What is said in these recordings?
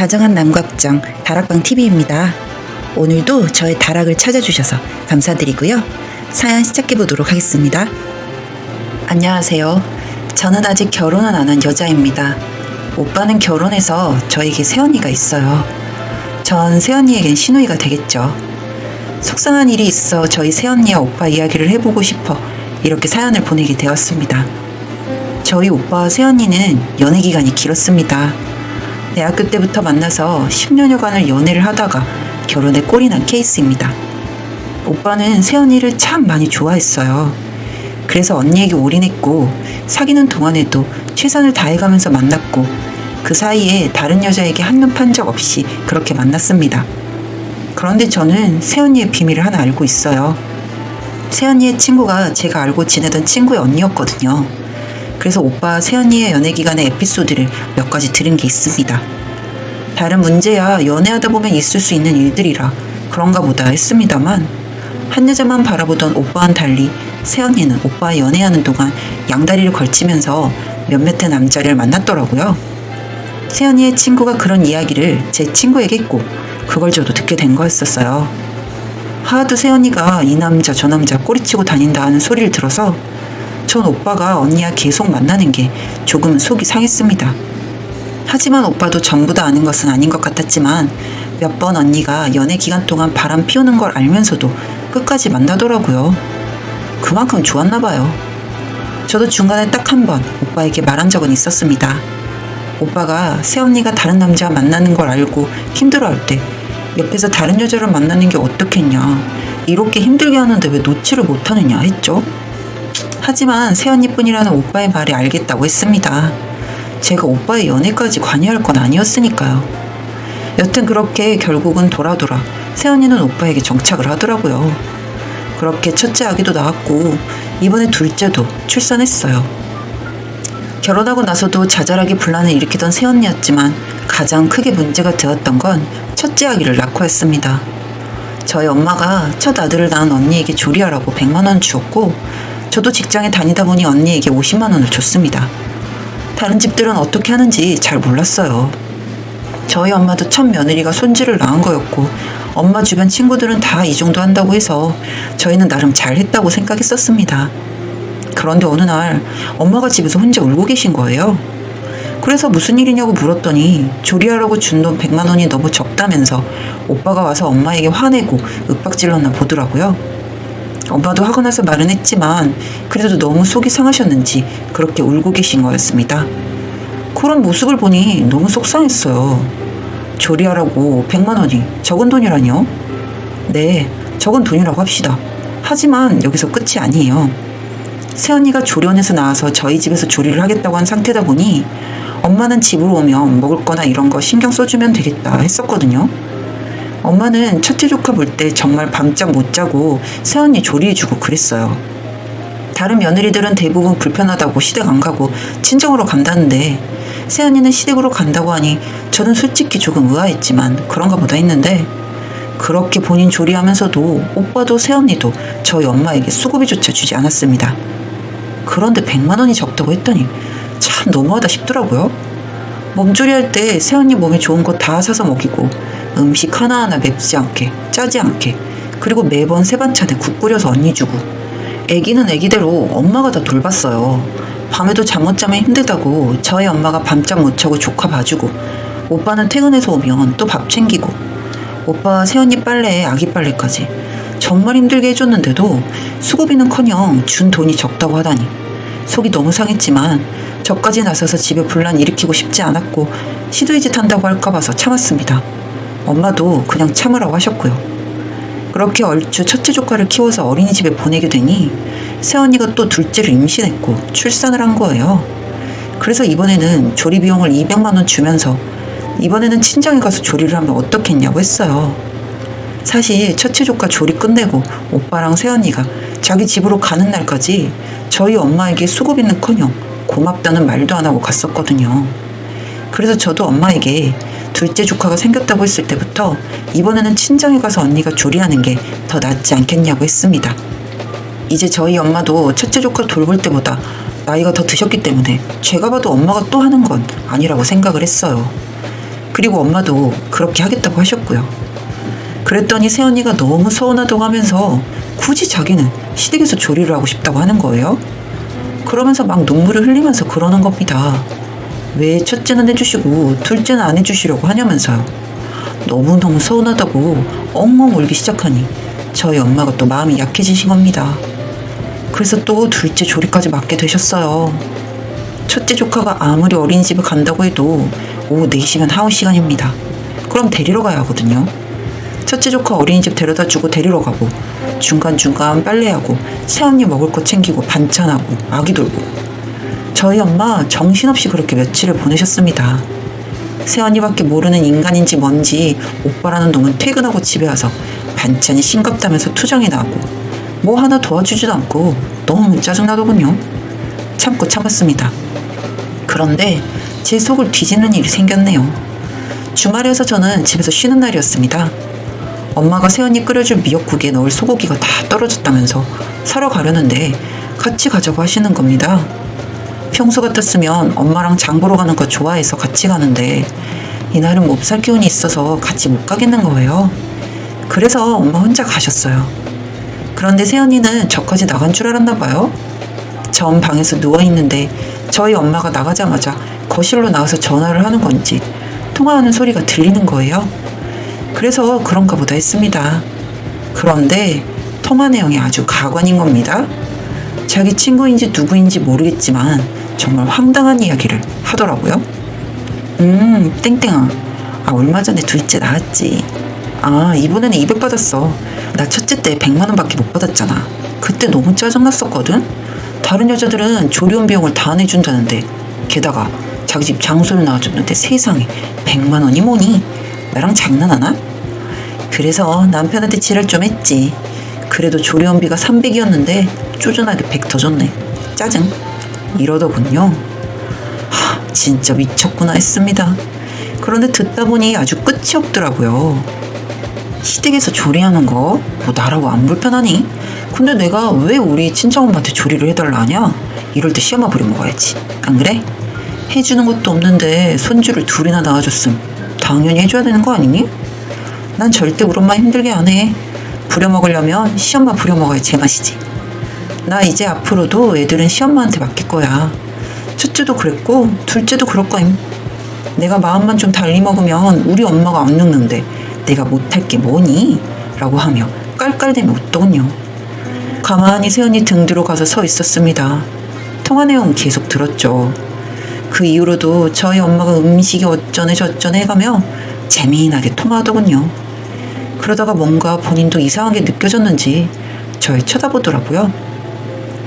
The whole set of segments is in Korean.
다정한 남각장 다락방TV입니다. 오늘도 저의 다락을 찾아주셔서 감사드리고요. 사연 시작해보도록 하겠습니다. 안녕하세요. 저는 아직 결혼은 안 한 여자입니다. 오빠는 결혼해서 저에게 새언니가 있어요. 전 새언니에겐 시누이가 되겠죠. 속상한 일이 있어 저희 새언니와 오빠 이야기를 해보고 싶어 이렇게 사연을 보내게 되었습니다. 저희 오빠와 새언니는 연애 기간이 길었습니다. 대학교 때부터 만나서 10년여간을 연애를 하다가 결혼에 꼴이 난 케이스입니다. 오빠는 새언니를 참 많이 좋아했어요. 그래서 언니에게 올인했고 사귀는 동안에도 최선을 다해가면서 만났고 그 사이에 다른 여자에게 한눈 판 적 없이 그렇게 만났습니다. 그런데 저는 새언니의 비밀을 하나 알고 있어요. 새언니의 친구가 제가 알고 지내던 친구의 언니였거든요. 그래서 오빠 새언니의 연애 기간의 에피소드를 몇 가지 들은 게 있습니다. 다른 문제야 연애하다 보면 있을 수 있는 일들이라 그런가 보다 했습니다만 한 여자만 바라보던 오빠와는 달리 새언니는 오빠와 연애하는 동안 양다리를 걸치면서 몇몇의 남자를 만났더라고요. 새언니의 친구가 그런 이야기를 제 친구에게 했고 그걸 저도 듣게 된 거였었어요. 하도 새언니가 이 남자 저 남자 꼬리치고 다닌다 하는 소리를 들어서 전 오빠가 언니와 계속 만나는 게 조금은 속이 상했습니다. 하지만 오빠도 전부 다 아는 것은 아닌 것 같았지만 몇 번 언니가 연애 기간 동안 바람 피우는 걸 알면서도 끝까지 만나더라고요. 그만큼 좋았나 봐요. 저도 중간에 딱 한 번 오빠에게 말한 적은 있었습니다. 오빠가 새언니가 다른 남자와 만나는 걸 알고 힘들어할 때 옆에서 다른 여자를 만나는 게 어떻겠냐, 이렇게 힘들게 하는데 왜 놓지를 못하느냐 했죠. 하지만 새언니뿐이라는 오빠의 말에 알겠다고 했습니다. 제가 오빠의 연애까지 관여할 건 아니었으니까요. 여튼 그렇게 결국은 돌아 새언니는 오빠에게 정착을 하더라고요. 그렇게 첫째 아기도 낳았고 이번에 둘째도 출산했어요. 결혼하고 나서도 자잘하게 분란을 일으키던 새언니였지만 가장 크게 문제가 되었던 건 첫째 아기를 낳고였습니다. 저희 엄마가 첫 아들을 낳은 언니에게 조리하라고 100만 원 주었고 저도 직장에 다니다 보니 언니에게 50만 원을 줬습니다. 다른 집들은 어떻게 하는지 잘 몰랐어요. 저희 엄마도 첫 며느리가 손주를 낳은 거였고 엄마 주변 친구들은 다 이 정도 한다고 해서 저희는 나름 잘했다고 생각했었습니다. 그런데 어느 날 엄마가 집에서 혼자 울고 계신 거예요. 그래서 무슨 일이냐고 물었더니 조리하라고 준 돈 100만 원이 너무 적다면서 오빠가 와서 엄마에게 화내고 윽박질렀나 보더라고요. 엄마도 하고 나서 말은 했지만 그래도 너무 속이 상하셨는지 그렇게 울고 계신 거였습니다. 그런 모습을 보니 너무 속상했어요. 조리하라고 100만 원이 적은 돈이라니요? 네, 적은 돈이라고 합시다. 하지만 여기서 끝이 아니에요. 새언니가 조련에서 나와서 저희 집에서 조리를 하겠다고 한 상태다 보니 엄마는 집으로 오면 먹을 거나 이런 거 신경 써주면 되겠다 했었거든요. 엄마는 첫째 조카 볼 때 정말 밤잠 못 자고 새언니 조리해주고 그랬어요. 다른 며느리들은 대부분 불편하다고 시댁 안 가고 친정으로 간다는데 새언니는 시댁으로 간다고 하니 저는 솔직히 조금 의아했지만 그런가 보다 했는데 그렇게 본인 조리하면서도 오빠도 새언니도 저희 엄마에게 수고비조차 주지 않았습니다. 그런데 100만 원이 적다고 했더니 참 너무하다 싶더라고요. 몸조리할 때 새언니 몸에 좋은 거 다 사서 먹이고 음식 하나하나 맵지 않게 짜지 않게 그리고 매번 세 반찬에 국 끓여서 언니 주고 애기는 애기대로 엄마가 다 돌봤어요. 밤에도 잠 못 자면 힘들다고 저희 엄마가 밤잠 못 자고 조카 봐주고 오빠는 퇴근해서 오면 또 밥 챙기고 오빠 새언니 빨래에 아기 빨래까지 정말 힘들게 해줬는데도 수고비는커녕 준 돈이 적다고 하다니 속이 너무 상했지만 저까지 나서서 집에 분란 일으키고 싶지 않았고 시도의 짓 한다고 할까 봐서 참았습니다. 엄마도 그냥 참으라고 하셨고요. 그렇게 얼추 첫째 조카를 키워서 어린이집에 보내게 되니 새언니가 또 둘째를 임신했고 출산을 한 거예요. 그래서 이번에는 조리 비용을 200만 원 주면서 이번에는 친정에 가서 조리를 하면 어떻겠냐고 했어요. 사실 첫째 조카 조리 끝내고 오빠랑 새언니가 자기 집으로 가는 날까지 저희 엄마에게 수고비는커녕 고맙다는 말도 안 하고 갔었거든요. 그래서 저도 엄마에게 둘째 조카가 생겼다고 했을 때부터 이번에는 친정에 가서 언니가 조리하는 게 더 낫지 않겠냐고 했습니다. 이제 저희 엄마도 첫째 조카 돌볼 때보다 나이가 더 드셨기 때문에 제가 봐도 엄마가 또 하는 건 아니라고 생각을 했어요. 그리고 엄마도 그렇게 하겠다고 하셨고요. 그랬더니 새언니가 너무 서운하다고 하면서 굳이 자기는 시댁에서 조리를 하고 싶다고 하는 거예요. 그러면서 막 눈물을 흘리면서 그러는 겁니다. 왜 첫째는 해주시고 둘째는 안 해주시려고 하냐면서요. 너무너무 서운하다고 엉엉 울기 시작하니 저희 엄마가 또 마음이 약해지신 겁니다. 그래서 또 둘째 조리까지 맡게 되셨어요. 첫째 조카가 아무리 어린이집에 간다고 해도 오후 4시면 하원 시간입니다. 그럼 데리러 가야 하거든요. 첫째 조카 어린이집 데려다 주고 데리러 가고 중간중간 빨래하고 새언니 먹을 거 챙기고 반찬하고 아기 돌보고 저희 엄마 정신없이 그렇게 며칠을 보내셨습니다. 새언니밖에 모르는 인간인지 뭔지 오빠라는 놈은 퇴근하고 집에 와서 반찬이 싱겁다면서 투정이 나고 뭐 하나 도와주지도 않고 너무 짜증나더군요. 참고 참았습니다. 그런데 제 속을 뒤지는 일이 생겼네요. 주말이어서 저는 집에서 쉬는 날이었습니다. 엄마가 새언니 끓여줄 미역국에 넣을 소고기가 다 떨어졌다면서 사러 가려는데 같이 가자고 하시는 겁니다. 평소 같았으면 엄마랑 장 보러 가는 거 좋아해서 같이 가는데 이날은 몹살 기운이 있어서 같이 못 가겠는 거예요. 그래서 엄마 혼자 가셨어요. 그런데 새언니는 저까지 나간 줄 알았나 봐요. 전 방에서 누워있는데 저희 엄마가 나가자마자 거실로 나와서 전화를 하는 건지 통화하는 소리가 들리는 거예요. 그래서 그런가 보다 했습니다. 그런데 통화 내용이 아주 가관인 겁니다. 자기 친구인지 누구인지 모르겠지만 정말 황당한 이야기를 하더라고요. 땡땡아. 얼마 전에 둘째 낳았지. 이번에는 200 받았어. 나 첫째 때 100만 원밖에 못 받았잖아. 그때 너무 짜증났었거든. 다른 여자들은 조리원 비용을 다 내준다는데 게다가 자기 집 장소를 나와줬는데 세상에 100만 원이 뭐니? 나랑 장난하나? 그래서 남편한테 지랄 좀 했지. 그래도 조리원비가 300이었는데 쪼잔하게 100 더 줬네. 짜증. 이러더군요. 진짜 미쳤구나 했습니다. 그런데 듣다 보니 아주 끝이 없더라고요. 시댁에서 조리하는 거 뭐 나라고 안 불편하니? 근데 내가 왜 우리 친정엄마한테 조리를 해달라 하냐? 이럴 때 시엄마 부려먹어야지. 안 그래? 해주는 것도 없는데 손주를 둘이나 낳아줬음 당연히 해줘야 되는 거 아니니? 난 절대 우리 엄마 힘들게 안 해. 부려먹으려면 시엄마 부려먹어야 제맛이지. 나 이제 앞으로도 애들은 시엄마한테 맡길 거야. 첫째도 그랬고 둘째도 그럴 거임. 내가 마음만 좀 달리 먹으면 우리 엄마가 안 늙는데 내가 못할 게 뭐니? 라고 하며 깔깔대며 웃더군요. 가만히 새언니 등 뒤로 가서 서 있었습니다. 통화 내용 계속 들었죠. 그 이후로도 저희 엄마가 음식이 어쩌네 저쩌네 해가며 재미나게 통화하더군요. 그러다가 뭔가 본인도 이상하게 느껴졌는지 절 쳐다보더라고요.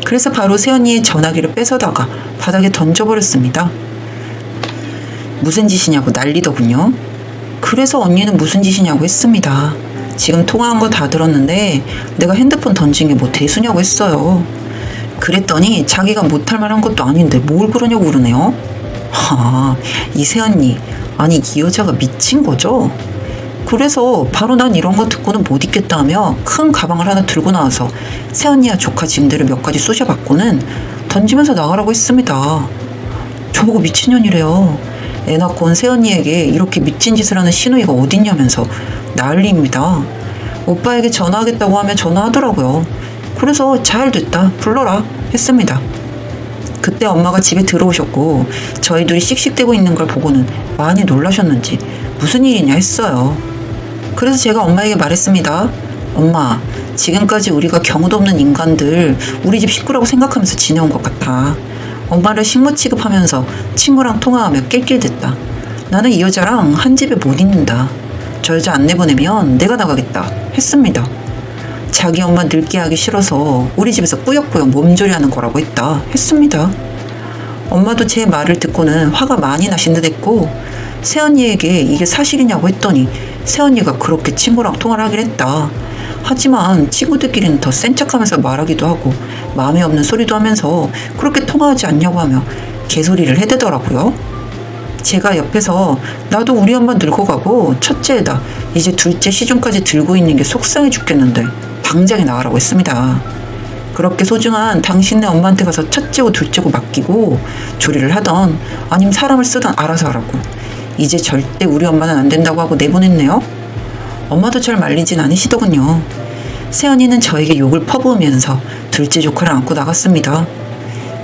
그래서 바로 새언니의 전화기를 뺏어다가 바닥에 던져버렸습니다. 무슨 짓이냐고 난리더군요. 그래서 언니는 무슨 짓이냐고 했습니다. 지금 통화한 거 다 들었는데 내가 핸드폰 던진 게 뭐 대수냐고 했어요. 그랬더니 자기가 못할 만한 것도 아닌데 뭘 그러냐고 그러네요. 이 새언니, 아니 이 여자가 미친 거죠? 그래서 바로 난 이런 거 듣고는 못 있겠다 하며 큰 가방을 하나 들고 나와서 새언니와 조카 짐들을 몇 가지 쑤셔받고는 던지면서 나가라고 했습니다. 저보고 미친년이래요. 애 낳고 온 새언니에게 이렇게 미친 짓을 하는 시누이가 어딨냐면서 난리입니다. 오빠에게 전화하겠다고 하면 전화하더라고요. 그래서 잘 됐다 불러라 했습니다. 그때 엄마가 집에 들어오셨고 저희 둘이 씩씩대고 있는 걸 보고는 많이 놀라셨는지 무슨 일이냐 했어요. 그래서 제가 엄마에게 말했습니다. 엄마, 지금까지 우리가 경우도 없는 인간들 우리 집 식구라고 생각하면서 지내온 것 같아. 엄마를 식모 취급하면서 친구랑 통화하며 낄낄댔다. 나는 이 여자랑 한 집에 못 있는다. 저 여자 안 내보내면 내가 나가겠다 했습니다. 자기 엄마 늙게 하기 싫어서 우리 집에서 꾸역꾸역 몸조리하는 거라고 했습니다. 엄마도 제 말을 듣고는 화가 많이 나신 듯 했고 새언니에게 이게 사실이냐고 했더니 새언니가 그렇게 친구랑 통화를 하긴 했다. 하지만 친구들끼리는 더 센 척하면서 말하기도 하고 마음에 없는 소리도 하면서 그렇게 통화하지 않냐고 하며 개소리를 해대더라고요. 제가 옆에서 나도 우리 엄마 늙어가고 첫째에다 이제 둘째 시중까지 들고 있는 게 속상해 죽겠는데 당장에 나가라고 했습니다. 그렇게 소중한 당신네 엄마한테 가서 첫째고 둘째고 맡기고 조리를 하던 아니면 사람을 쓰던 알아서 하라고. 이제 절대 우리 엄마는 안 된다고 하고 내보냈네요. 엄마도 절 말리진 않으시더군요. 새언니는 저에게 욕을 퍼부으면서 둘째 조카를 안고 나갔습니다.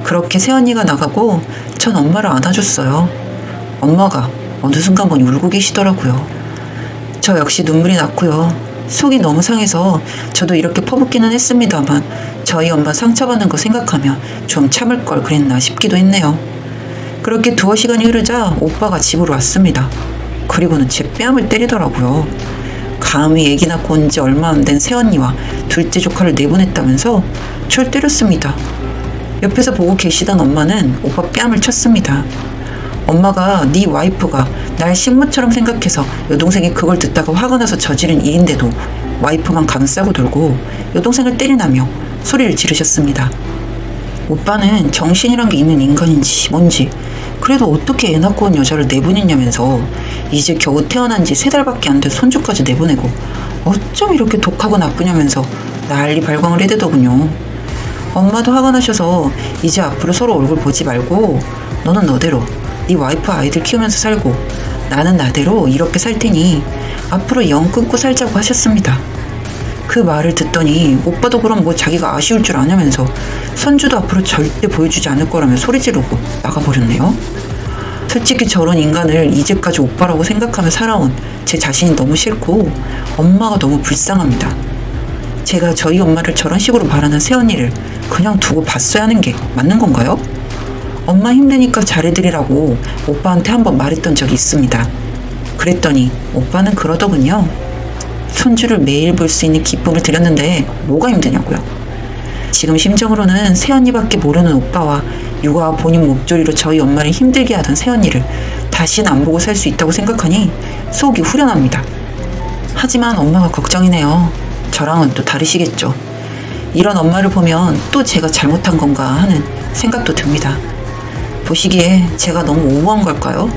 그렇게 새언니가 나가고 전 엄마를 안아줬어요. 엄마가 어느 순간 보니 울고 계시더라고요. 저 역시 눈물이 났고요. 속이 너무 상해서 저도 이렇게 퍼붓기는 했습니다만 저희 엄마 상처받는 거 생각하면 좀 참을 걸 그랬나 싶기도 했네요. 그렇게 두어 시간이 흐르자 오빠가 집으로 왔습니다. 그리고는 제 뺨을 때리더라고요. 감히 애기 낳고 온 지 얼마 안 된 새언니와 둘째 조카를 내보냈다면서 절 때렸습니다. 옆에서 보고 계시던 엄마는 오빠 뺨을 쳤습니다. 엄마가 네 와이프가 날 식모처럼 생각해서 여동생이 그걸 듣다가 화가 나서 저지른 일인데도 와이프만 감싸고 돌고 여동생을 때리나며 소리를 지르셨습니다. 오빠는 정신이란 게 있는 인간인지 뭔지 그래도 어떻게 애 낳고 온 여자를 내보냈냐면서 이제 겨우 태어난 지 3달밖에 안 된 손주까지 내보내고 어쩜 이렇게 독하고 나쁘냐면서 난리 발광을 해대더군요. 엄마도 화가 나셔서 이제 앞으로 서로 얼굴 보지 말고 너는 너대로 네 와이프 아이들 키우면서 살고 나는 나대로 이렇게 살 테니 앞으로 영 끊고 살자고 하셨습니다. 그 말을 듣더니 오빠도 그럼 뭐 자기가 아쉬울 줄 아냐면서 손주도 앞으로 절대 보여주지 않을 거라며 소리 지르고 나가버렸네요. 솔직히 저런 인간을 이제까지 오빠라고 생각하며 살아온 제 자신이 너무 싫고 엄마가 너무 불쌍합니다. 제가 저희 엄마를 저런 식으로 말하는 새언니를 그냥 두고 봤어야 하는 게 맞는 건가요? 엄마 힘드니까 잘해드리라고 오빠한테 한번 말했던 적이 있습니다. 그랬더니 오빠는 그러더군요. 손주를 매일 볼 수 있는 기쁨을 드렸는데 뭐가 힘드냐고요. 지금 심정으로는 새언니밖에 모르는 오빠와 육아와 본인 목조리로 저희 엄마를 힘들게 하던 새언니를 다시는 안 보고 살 수 있다고 생각하니 속이 후련합니다. 하지만 엄마가 걱정이네요. 저랑은 또 다르시겠죠. 이런 엄마를 보면 또 제가 잘못한 건가 하는 생각도 듭니다. 보시기에 제가 너무 오버한 걸까요?